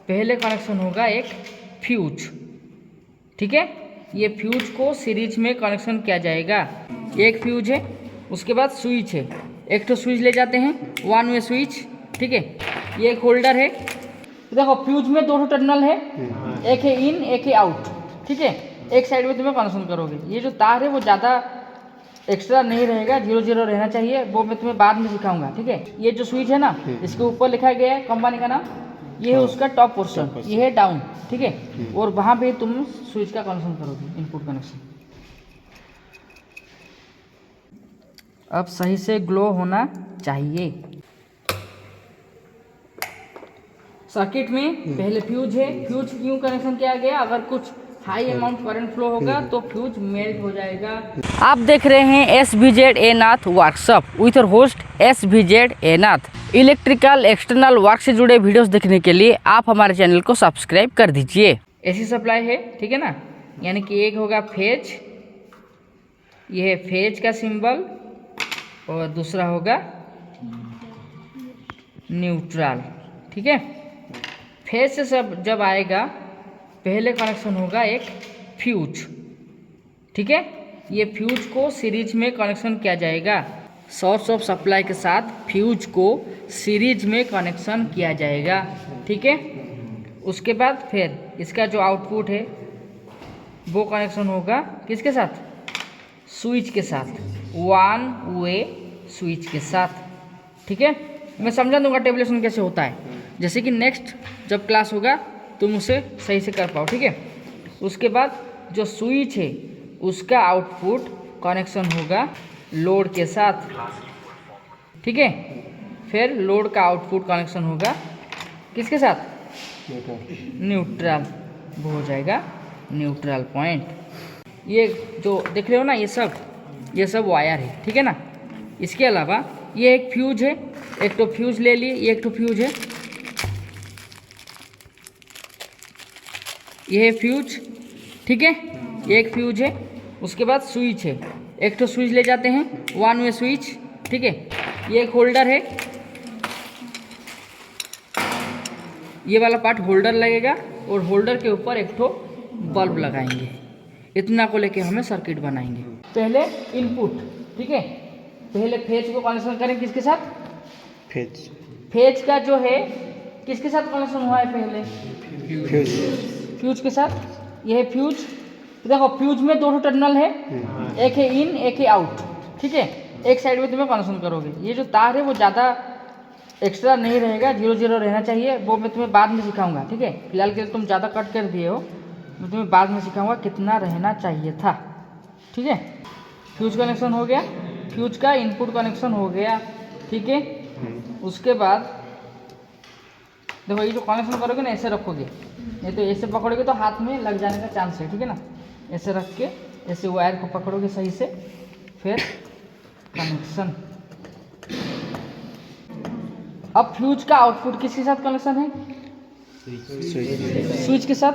पहले कनेक्शन होगा एक फ्यूज, ठीक है। ये फ्यूज को सीरीज में कनेक्शन किया जाएगा। एक फ्यूज है, उसके बाद स्विच है, एक तो स्विच ले जाते हैं, वन वे स्विच, ठीक है। ये एक होल्डर है। देखो फ्यूज में दो टर्मिनल है, एक है इन एक है आउट, ठीक है। एक साइड में तुम्हें कनेक्शन करोगे। ये जो तार है वो ज़्यादा एक्स्ट्रा नहीं रहेगा, 0 0 रहना चाहिए, वो मैं तुम्हें बाद में सिखाऊंगा, ठीक है। ये जो स्विच है ना, इसके ऊपर लिखा गया है कंपनी का नाम, ये है उसका टॉप पोर्शन, ये है डाउन, ठीक है। और वहाँ पे तुम स्विच का कनेक्शन करोगे, इनपुट कनेक्शन। अब सही से ग्लो होना चाहिए। सर्किट में पहले फ्यूज है, फ्यूज क्यों कनेक्शन किया गया, अगर कुछ हाई अमाउंट करंट फ्लो होगा तो फ्यूज मेल्ट हो जाएगा। आप देख रहे हैं SVZ Nath workshop with host SVZ Nath. Electrical external work से जुड़े वीडियोस देखने के लिए आप हमारे चैनल को सब्सक्राइब कर दीजिए। AC सप्लाई है, ठीक है ना, यानी कि एक होगा फेज, ये है फेज का सिंबल, और दूसरा होगा न्यूट्रल, ठीक है। फेज से सब जब आएगा पहले कनेक्शन होगा एक फ्यूज, ठीक है। ये फ्यूज को सीरीज में कनेक्शन किया जाएगा। सोर्स ऑफ सप्लाई के साथ फ्यूज को सीरीज में कनेक्शन किया जाएगा, ठीक है। उसके बाद फिर इसका जो आउटपुट है वो कनेक्शन होगा किसके साथ, स्विच के साथ, वन वे स्विच के साथ, ठीक है। मैं समझा दूंगा टेबुलेशन कैसे होता है, जैसे कि नेक्स्ट जब क्लास होगा तुम उसे सही से कर पाओ, ठीक है। उसके बाद जो स्विच है उसका आउटपुट कनेक्शन होगा लोड के साथ, ठीक है। फिर लोड का आउटपुट कनेक्शन होगा किसके साथ, न्यूट्रल, वो हो जाएगा न्यूट्रल पॉइंट। ये जो देख रहे हो ना, ये सब वायर है, ठीक है ना। इसके अलावा ये एक फ्यूज है, एक तो फ्यूज ले लिए, ये एक तो फ्यूज है, ये है फ्यूज, ठीक है। ये एक फ्यूज है, उसके बाद स्विच है, एक तो स्विच ले जाते हैं, वन वे स्विच, ठीक है। ये एक होल्डर है, ये वाला पार्ट होल्डर लगेगा, और होल्डर के ऊपर एक तो बल्ब लगाएंगे। इतना को लेके हमें सर्किट बनाएंगे। पहले इनपुट, ठीक है, पहले फेज को कनेक्शन करें किसके साथ, फेज का जो है किसके साथ कनेक्शन हुआ है, पहले फ्यूज के साथ। यह है फ्यूज। देखो फ्यूज में दो टर्मिनल है, एक है इन एक है आउट, ठीक है। एक साइड में तुम्हें कनेक्शन करोगे। ये जो तार है वो ज़्यादा एक्स्ट्रा नहीं रहेगा, 0 0 रहना चाहिए, वो मैं तुम्हें बाद में सिखाऊंगा, ठीक है। फिलहाल के लिए तुम ज़्यादा कट कर दिए हो, मैं तुम्हें बाद में सिखाऊंगा कितना रहना चाहिए था, ठीक है। फ्यूज कनेक्शन हो गया, फ्यूज का इनपुट कनेक्शन हो गया, ठीक है। उसके बाद देखो ये जो कनेक्शन करोगे ना, ऐसे रखोगे, नहीं तो ऐसे पकड़ोगे तो हाथ में लग जाने का चांस है, ठीक है ना। ऐसे रख के ऐसे वायर को पकड़ोगे सही से, फिर कनेक्शन। अब फ्यूज का आउटपुट किसके साथ कनेक्शन है, स्विच के साथ।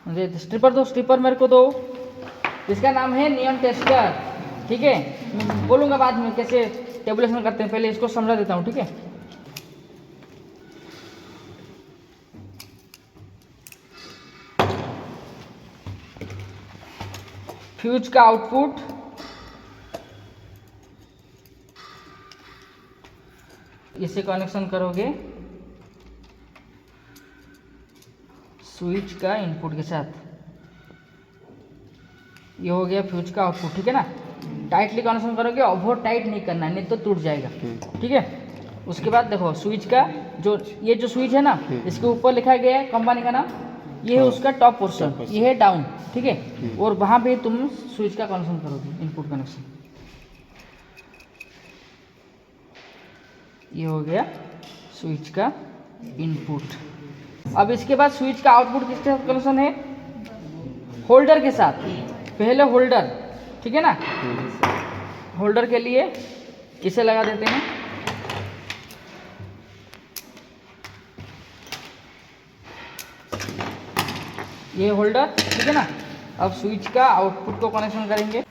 मुझे स्ट्रिपर दो, स्ट्रिपर मेरे को दो। इसका नाम है नियॉन टेस्टर, ठीक है। मैं बोलूँगा बाद में कैसे टेबुलेशन करते हैं, पहले इसको समझा देता हूँ, ठीक है। फ्यूज का आउटपुट इसे कनेक्शन करोगे स्विच का इनपुट के साथ। ये हो गया फ्यूज का आउटपुट, ठीक है ना। टाइटली कनेक्शन करोगे, ओवर टाइट नहीं करना है, नहीं तो टूट जाएगा, ठीक है। उसके बाद देखो स्विच का जो ये जो स्विच है ना, इसके ऊपर लिखा गया है कंपनी का नाम, ये है उसका टॉप पोर्शन, ये है डाउन, ठीक है। और वहाँ पे तुम स्विच का कनेक्शन करोगे, इनपुट कनेक्शन। ये हो गया स्विच का इनपुट। अब इसके बाद स्विच का आउटपुट किसके साथ कनेक्शन है, होल्डर के साथ। पहले होल्डर, ठीक है ना। होल्डर के लिए इसे लगा देते हैं, ये होल्डर, ठीक है ना। अब स्विच का आउटपुट को कनेक्शन करेंगे।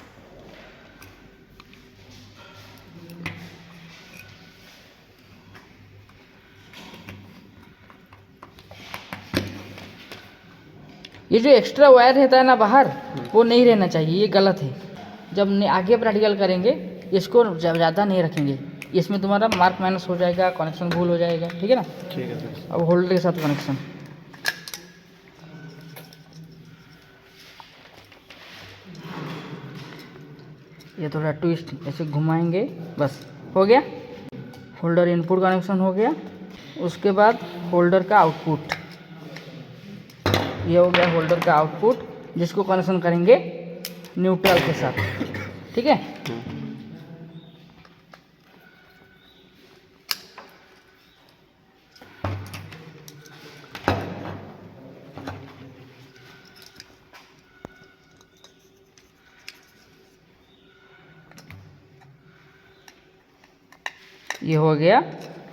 ये जो एक्स्ट्रा वायर रहता है ना बाहर, वो नहीं रहना चाहिए, ये गलत है। जब आगे प्रैक्टिकल करेंगे इसको ज़्यादा नहीं रखेंगे, इसमें तुम्हारा मार्क माइनस हो जाएगा, कनेक्शन भूल हो जाएगा, ठीक है ना। ठीक है सर। अब होल्डर के साथ कनेक्शन, ये थोड़ा ट्विस्ट ऐसे घुमाएंगे, बस हो गया। होल्डर इनपुट कनेक्शन हो गया। उसके बाद होल्डर का आउटपुट, ये हो गया होल्डर का आउटपुट, जिसको कनेक्शन करेंगे न्यूट्रल के साथ, ठीक है। ये हो गया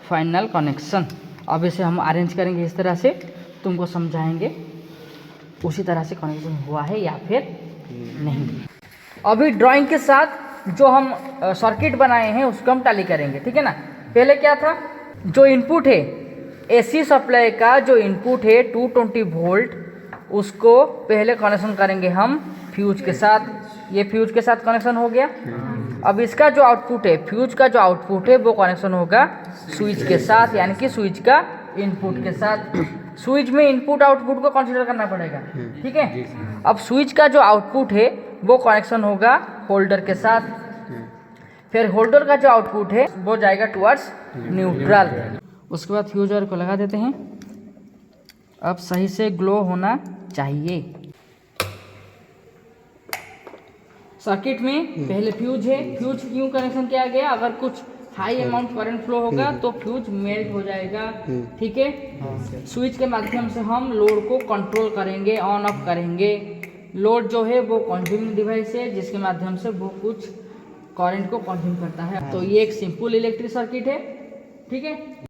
फाइनल कनेक्शन। अब इसे हम अरेंज करेंगे इस तरह से, तुमको समझाएंगे उसी तरह से कनेक्शन हुआ है या फिर नहीं। अभी ड्राइंग के साथ जो हम सर्किट बनाए हैं उसको हम टैली करेंगे, ठीक है ना। पहले क्या था, जो इनपुट है एसी सप्लाई का, जो इनपुट है 220 वोल्ट, उसको पहले कनेक्शन करेंगे हम फ्यूज के साथ। ये फ्यूज के साथ कनेक्शन हो गया। अब इसका जो आउटपुट है, फ्यूज का जो आउटपुट है, वो कनेक्शन होगा स्विच के साथ, यानी कि स्विच का इनपुट के साथ। स्विच में इनपुट आउटपुट को कंसीडर करना पड़ेगा, ठीक है। अब स्विच का जो आउटपुट है वो कनेक्शन होगा होल्डर के साथ, फिर होल्डर का जो आउटपुट है वो जाएगा टुवर्ड्स न्यूट्रल। उसके बाद फ्यूज वायर को लगा देते हैं। अब सही से ग्लो होना चाहिए। सर्किट में पहले फ्यूज है, फ्यूज क्यों कनेक्शन किया गया, अगर कुछ हाई अमाउंट करंट फ्लो होगा तो फ्यूज मेल्ट हो जाएगा, ठीक है। स्विच के माध्यम से हम लोड को कंट्रोल करेंगे, ऑन ऑफ करेंगे। लोड जो है वो कंज्यूमिंग डिवाइस है, जिसके माध्यम से वो कुछ करंट को कंज्यूम करता है। तो ये एक सिंपल इलेक्ट्रिक सर्किट है, ठीक है।